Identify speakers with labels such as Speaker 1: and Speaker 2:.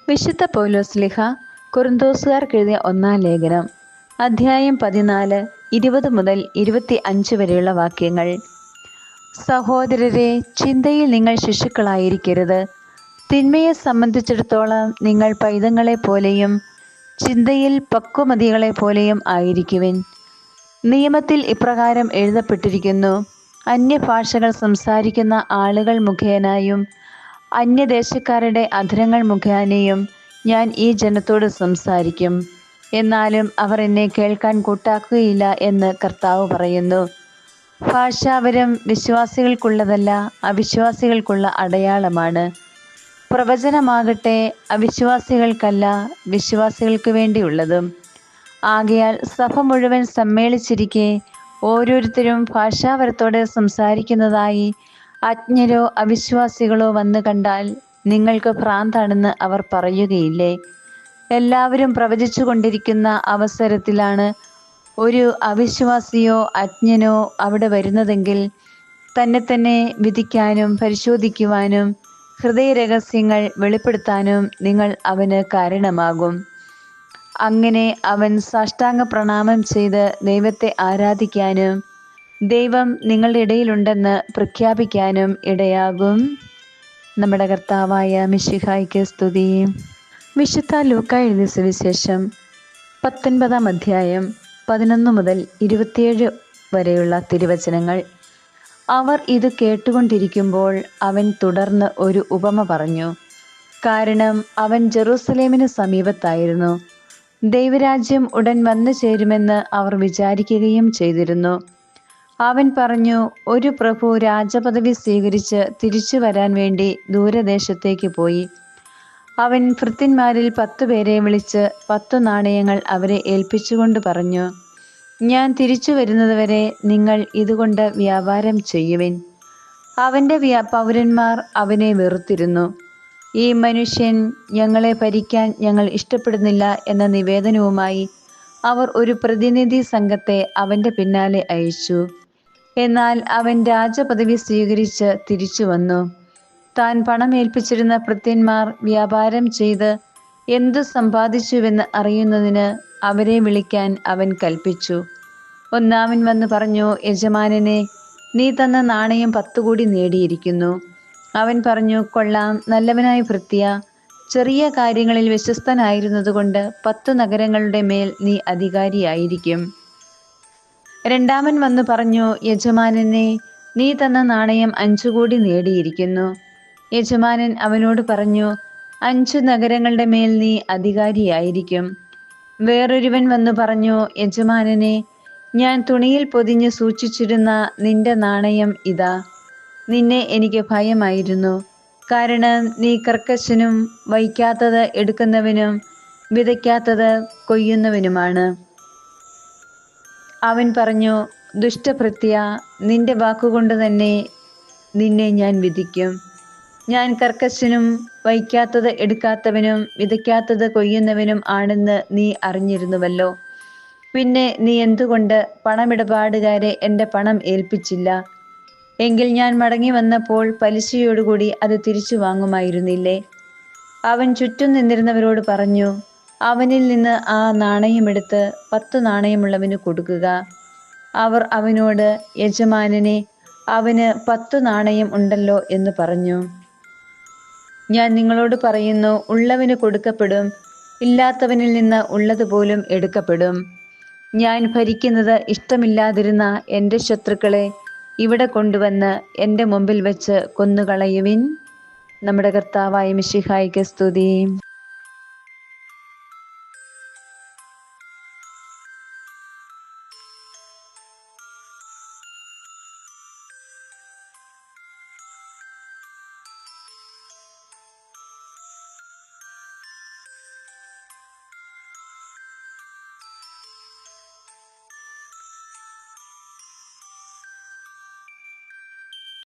Speaker 1: വിശുദ്ധ പൗലോസ്ലിഹ കൊറിന്തോസുകാർക്കെഴുതിയ ഒന്നാം ലേഖനം, അധ്യായം 14, 20 മുതൽ 25 വരെയുള്ള വാക്യങ്ങൾ. സഹോദരരെ, ചിന്തയിൽ നിങ്ങൾ ശിശുക്കളായിരിക്കരുത്. തിന്മയെ സംബന്ധിച്ചിടത്തോളം നിങ്ങൾ പൈതങ്ങളെ പോലെയും ചിന്തയിൽ പക്വമതികളെ പോലെയും ആയിരിക്കുവിൻ. നിയമത്തിൽ ഇപ്രകാരം എഴുതപ്പെട്ടിരിക്കുന്നു: അന്യഭാഷകൾ സംസാരിക്കുന്ന ആളുകൾ മുഖേനയും അന്യദേശക്കാരുടെ അധരങ്ങൾ മുഖേനയും ഞാൻ ഈ ജനത്തോട് സംസാരിക്കും, എന്നാലും അവർ എന്നെ കേൾക്കാൻ കൂട്ടാക്കുകയില്ല എന്ന് കർത്താവ് പറയുന്നു. ഭാഷാവരം വിശ്വാസികൾക്കുള്ളതല്ല, അവിശ്വാസികൾക്കുള്ള അടയാളമാണ്. പ്രവചനമാകട്ടെ അവിശ്വാസികൾക്കല്ല, വിശ്വാസികൾക്ക് വേണ്ടിയുള്ളതും. ആകയാൽ സഭ മുഴുവൻ സമ്മേളിച്ചിരിക്കെ ഓരോരുത്തരും ഭാഷാവരത്തോടെ സംസാരിക്കുന്നതായി അജ്ഞരോ അവിശ്വാസികളോ വന്നു കണ്ടാൽ നിങ്ങൾക്ക് ഭ്രാന്താണെന്ന് അവർ പറയുകയില്ലേ? എല്ലാവരും പ്രവചിച്ചു കൊണ്ടിരിക്കുന്ന അവസരത്തിലാണ് ഒരു അവിശ്വാസിയോ അജ്ഞനോ അവിടെ വരുന്നതെങ്കിൽ തന്നെ വിധിക്കാനും പരിശോധിക്കുവാനും ഹൃദയരഹസ്യങ്ങൾ വെളിപ്പെടുത്താനും നിങ്ങൾ അവന് കാരണമാകും. അങ്ങനെ അവൻ സാഷ്ടാംഗ പ്രണാമം ചെയ്ത് ദൈവത്തെ ആരാധിക്കാനും ദൈവം നിങ്ങളുടെ ഇടയിലുണ്ടെന്ന് പ്രഖ്യാപിക്കാനും ഇടയാകും. നമ്മുടെ കർത്താവായ മിശിഹായ്ക്ക് സ്തുതി. വിശുദ്ധ ലൂക്കാ എഴുതിയ സുവിശേഷം 19-ാം അധ്യായം 11 മുതൽ 27 വരെയുള്ള തിരുവചനങ്ങൾ. അവർ ഇത് കേട്ടുകൊണ്ടിരിക്കുമ്പോൾ അവൻ തുടർന്ന് ഒരു ഉപമ പറഞ്ഞു. കാരണം അവൻ ജെറൂസലേമിന് സമീപത്തായിരുന്നു. ദൈവരാജ്യം ഉടൻ വന്നു ചേരുമെന്ന് അവർ വിചാരിക്കുകയും ചെയ്തിരുന്നു. അവൻ പറഞ്ഞു, ഒരു പ്രഭു രാജപദവി സ്വീകരിച്ച് തിരിച്ചു വരാൻ വേണ്ടി ദൂരദേശത്തേക്ക് പോയി. അവൻ ഭൃത്യന്മാരിൽ 10 പേരെ വിളിച്ച് 10 നാണയങ്ങൾ അവരെ ഏൽപ്പിച്ചുകൊണ്ട് പറഞ്ഞു, ഞാൻ തിരിച്ചു വരുന്നതുവരെ നിങ്ങൾ ഇതുകൊണ്ട് വ്യാപാരം ചെയ്യുവിൻ. അവൻ്റെ പൗരന്മാർ അവനെ വെറുത്തിരുന്നു. ഈ മനുഷ്യൻ ഞങ്ങളെ ഭരിക്കാൻ ഞങ്ങൾ ഇഷ്ടപ്പെടുന്നില്ല എന്ന നിവേദനവുമായി അവർ ഒരു പ്രതിനിധി സംഘത്തെ അവൻ്റെ പിന്നാലെ അയച്ചു. എന്നാൽ അവൻ രാജപദവി സ്വീകരിച്ച് തിരിച്ചു വന്നു. താൻ പണം ഏൽപ്പിച്ചിരുന്ന ഭൃത്യന്മാർ വ്യാപാരം ചെയ്ത് എന്തു സമ്പാദിച്ചുവെന്ന് അറിയുന്നതിന് അവരെ വിളിക്കാൻ അവൻ കൽപ്പിച്ചു. ഒന്നാമൻ വന്ന് പറഞ്ഞു, യജമാനനെ, നീ തന്ന നാണയം 10 കൂടി നേടിയിരിക്കുന്നു. അവൻ പറഞ്ഞു, കൊള്ളാം, നല്ലവനായ ഭൃത്യ. ചെറിയ കാര്യങ്ങളിൽ വിശ്വസ്തനായിരുന്നതുകൊണ്ട് 10 നഗരങ്ങളുടെ മേൽ നീ അധികാരിയായിരിക്കും. രണ്ടാമൻ വന്നു പറഞ്ഞു, യജമാനനെ, നീ തന്ന നാണയം 5 കൂടി നേടിയിരിക്കുന്നു. യജമാനൻ അവനോട് പറഞ്ഞു, 5 നഗരങ്ങളുടെ മേൽ നീ അധികാരിയായിരിക്കും. വേറൊരുവൻ വന്നു പറഞ്ഞു, യജമാനനെ, ഞാൻ തുണിയിൽ പൊതിഞ്ഞ് സൂക്ഷിച്ചിരുന്ന നിന്റെ നാണയം ഇതാ. നിന്നെ എനിക്ക് ഭയമായിരുന്നു, കാരണം നീ കർക്കശനും വയ്ക്കാത്തത് എടുക്കുന്നവനും വിതയ്ക്കാത്തത് കൊയ്യുന്നവനുമാണ്. അവൻ പറഞ്ഞു, ദുഷ്ടഭൃത്യ, നിന്റെ വാക്കുകൊണ്ട് തന്നെ നിന്നെ ഞാൻ വിധിക്കും. ഞാൻ കർക്കശനും വയ്ക്കാത്തത് എടുക്കാത്തവനും വിതയ്ക്കാത്തത് കൊയ്യുന്നവനും ആണെന്ന് നീ അറിഞ്ഞിരുന്നുവല്ലോ. പിന്നെ നീ എന്തുകൊണ്ട് പണമിടപാടുകാരെ എൻ്റെ പണം ഏൽപ്പിച്ചില്ല? എങ്കിൽ ഞാൻ മടങ്ങി വന്നപ്പോൾ പലിശയോടുകൂടി അത് തിരിച്ചു വാങ്ങുമായിരുന്നില്ലേ? അവൻ ചുറ്റും നിന്നിരുന്നവരോട് പറഞ്ഞു, അവനിൽ നിന്ന് ആ നാണയമെടുത്ത് 10 നാണയമുള്ളവന് കൊടുക്കുക. അവർ അവനോട്, യജമാനനെ, അവന് 10 നാണയം ഉണ്ടല്ലോ എന്ന് പറഞ്ഞു. ഞാൻ നിങ്ങളോട് പറയുന്നു, ഉള്ളവന് കൊടുക്കപ്പെടും, ഇല്ലാത്തവനിൽ നിന്ന് ഉള്ളതുപോലും എടുക്കപ്പെടും. ഞാൻ ഭരിക്കുന്നത് ഇഷ്ടമില്ലാതിരുന്ന എൻ്റെ ശത്രുക്കളെ ഇവിടെ കൊണ്ടുവന്ന് എൻ്റെ മുമ്പിൽ വെച്ച് കൊന്നുകളയുവിൻ. നമ്മുടെ കർത്താവായ മിശിഹായ്ക്ക് സ്തുതി.